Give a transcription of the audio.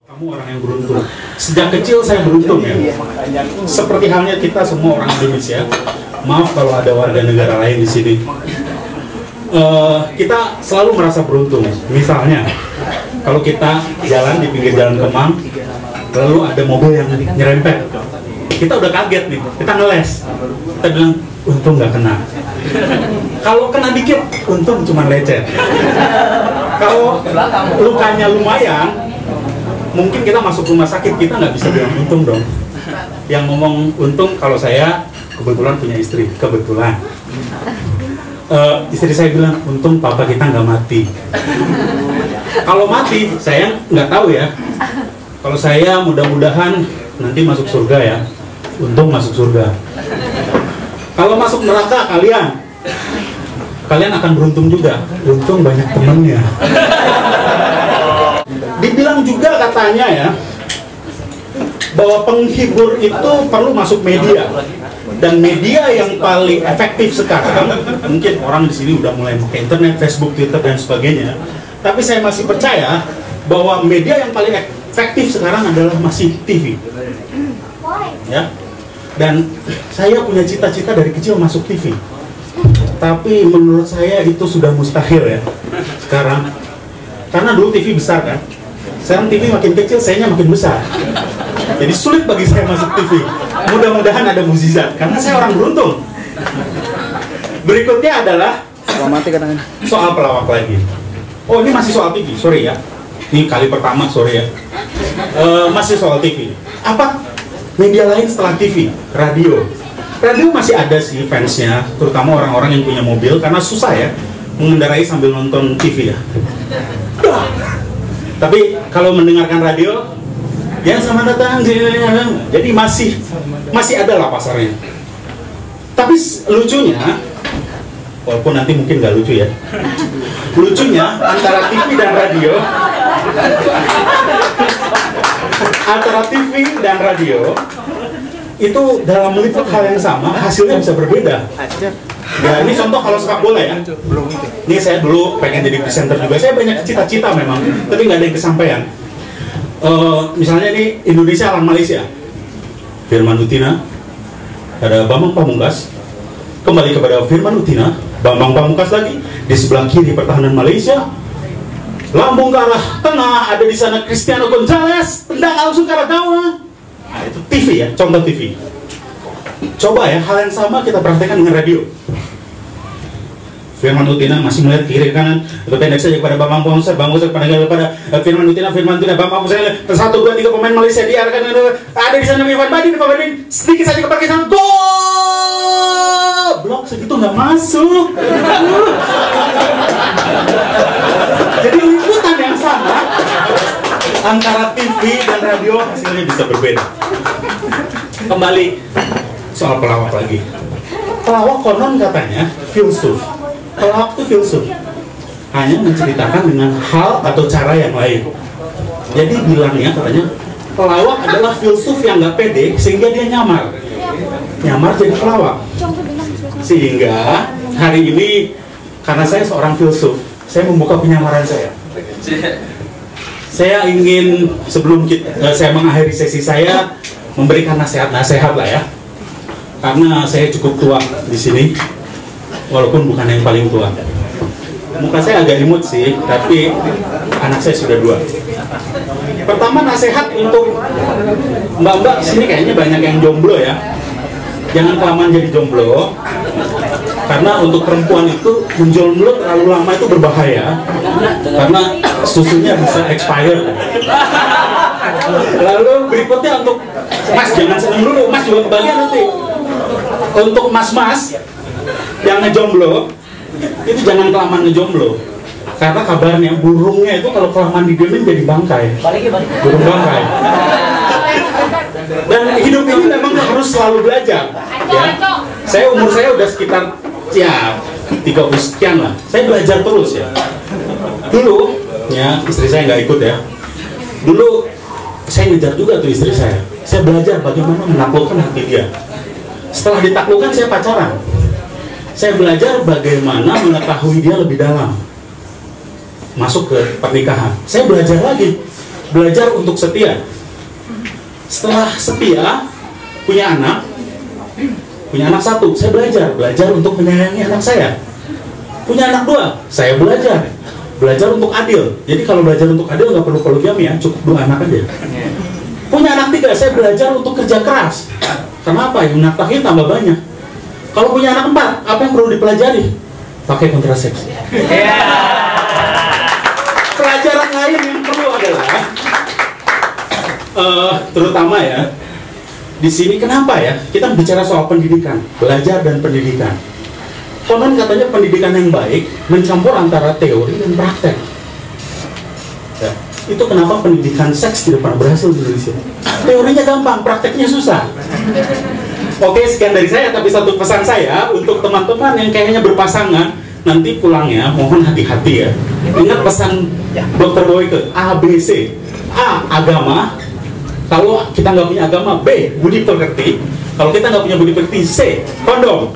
Kamu orang yang beruntung. Sejak kecil saya beruntung ya. Seperti halnya kita semua orang Indonesia. Maaf kalau ada warga negara lain di sini. Kita selalu merasa beruntung. Misalnya, kalau kita jalan di pinggir jalan Kemang, lalu ada mobil yang nyerempet, kita udah kaget nih. Kita ngeles. Kita bilang, untung nggak kena. Kalau kena dikit, untung cuma lecet. Kalau lukanya lumayan, mungkin kita masuk rumah sakit, kita nggak bisa bilang untung dong. Yang ngomong untung kalau saya kebetulan punya istri, kebetulan. Istri saya bilang, untung papa kita nggak mati. Kalau mati, saya nggak tahu ya. Kalau saya mudah-mudahan nanti masuk surga ya. Untung masuk surga. Kalau masuk neraka kalian akan beruntung juga. Untung banyak temennya. Dibilang juga katanya ya, bahwa penghibur itu perlu masuk media. Dan media yang paling efektif sekarang, mungkin orang di sini udah mulai pakai internet, Facebook, Twitter, dan sebagainya. Tapi saya masih percaya bahwa media yang paling efektif sekarang adalah masih TV. Ya. Dan saya punya cita-cita dari kecil masuk TV. Tapi menurut saya itu sudah mustahil ya sekarang. Karena dulu TV besar kan. Sekarang TV makin kecil, sayanya makin besar. Jadi sulit bagi saya masuk TV. Mudah-mudahan ada mukjizat, karena saya orang beruntung. Berikutnya adalah soal pelawak lagi. Oh, ini masih soal TV, sorry ya. Ini kali pertama, sorry ya. Masih soal TV. Apa media lain setelah TV? Radio. Radio masih ada sih fansnya, terutama orang-orang yang punya mobil, karena susah ya mengendarai sambil nonton TV ya. Tapi kalau mendengarkan radio, ya selamat datang. Jadi masih ada lah pasarnya. Tapi lucunya, walaupun nanti mungkin nggak lucu ya. Lucunya antara TV dan radio, itu dalam meliput hal yang sama, hasilnya bisa berbeda. Ya, ini contoh kalau sepak bola ya. Ini saya dulu pengen jadi presenter juga. Saya banyak cita-cita memang, tapi nggak ada yang kesampaian. Misalnya ini Indonesia lawan Malaysia. Firman Utina, ada Bambang Pamungkas. Kembali kepada Firman Utina, Bambang Pamungkas lagi. Di sebelah kiri pertahanan Malaysia. Lambung ke arah tengah, ada di sana Cristiano Gonzalez. Tendang langsung ke arah gawang. Nah, itu TV ya, contoh TV. Coba ya, hal yang sama kita praktekkan dengan radio. Firman Utina masih melihat kiri kanan, pendek saja kepada Bambang Pamungkas, pendek kepada Firman Utina, Bambang Pamungkas, 1, 2, 3 pemain Malaysia diarahkan, ada di sana Irfan Bahdim, sedikit saja ke sana, gol! Blok segitu nggak masuk. Jadi liputan yang sama antara TV dan radio hasilnya bisa berbeda. Kembali soal pelawak lagi. Pelawak konon katanya filsuf. Pelawak itu filsuf, hanya menceritakan dengan hal atau cara yang lain. Jadi bilangnya katanya pelawak adalah filsuf yang nggak pede sehingga dia nyamar jadi pelawak. Sehingga hari ini karena saya seorang filsuf, saya membuka penyamaran saya. Saya ingin sebelum saya mengakhiri sesi saya memberikan nasihat lah ya. Karena saya cukup tua di sini, walaupun bukan yang paling tua. Muka saya agak imut sih, tapi anak saya sudah 2. Pertama, nasihat untuk mbak-mbak sini kayaknya banyak yang jomblo ya. Jangan kelamaan jadi jomblo, karena untuk perempuan itu menjomblo terlalu lama itu berbahaya, karena susunya bisa expired. Lalu berikutnya untuk mas, jangan seneng dulu, mas juga kebagian nanti. Untuk mas-mas yang ngejomblo, itu jangan kelamaan ngejomblo, karena kabarnya burungnya itu kalau kelamaan didiemin jadi bangkai, burung bangkai. Dan hidup ini memang harus selalu belajar ya. Umur saya udah sekitar 30 sekian lah, saya belajar terus ya. Dulu ya istri saya nggak ikut ya, dulu saya ngejar juga tuh istri saya belajar bagaimana menaklukkan hati dia. Setelah ditaklukkan saya pacaran, saya belajar bagaimana mengetahui dia lebih dalam, masuk ke pernikahan. Saya belajar lagi belajar untuk setia. Setelah setia, punya anak satu, saya belajar untuk menyayangi anak saya. Punya anak dua, saya belajar untuk adil. Jadi kalau belajar untuk adil nggak perlu poligami ya, cukup 2 anak aja. Punya anak 3, saya belajar untuk kerja keras. Kenapa? Yang nafkahin tambah banyak. Kalau punya anak 4, apa yang perlu dipelajari? Pakai kontrasepsi. Pelajaran lain yang perlu adalah terutama ya di sini, kenapa ya kita bicara soal pendidikan, belajar dan pendidikan. Konon katanya pendidikan yang baik mencampur antara teori dan praktek. Ya, itu kenapa pendidikan seks tidak pernah berhasil di Indonesia. Teorinya gampang, prakteknya susah. Oke, sekian dari saya, tapi satu pesan saya untuk teman-teman yang kayaknya berpasangan, nanti pulangnya mohon hati-hati ya. Ingat pesan Dr. Boyke, A, B, C. A, agama. Kalau kita nggak punya agama, B, budi pekerti. Kalau kita nggak punya budi pekerti, C, kondom.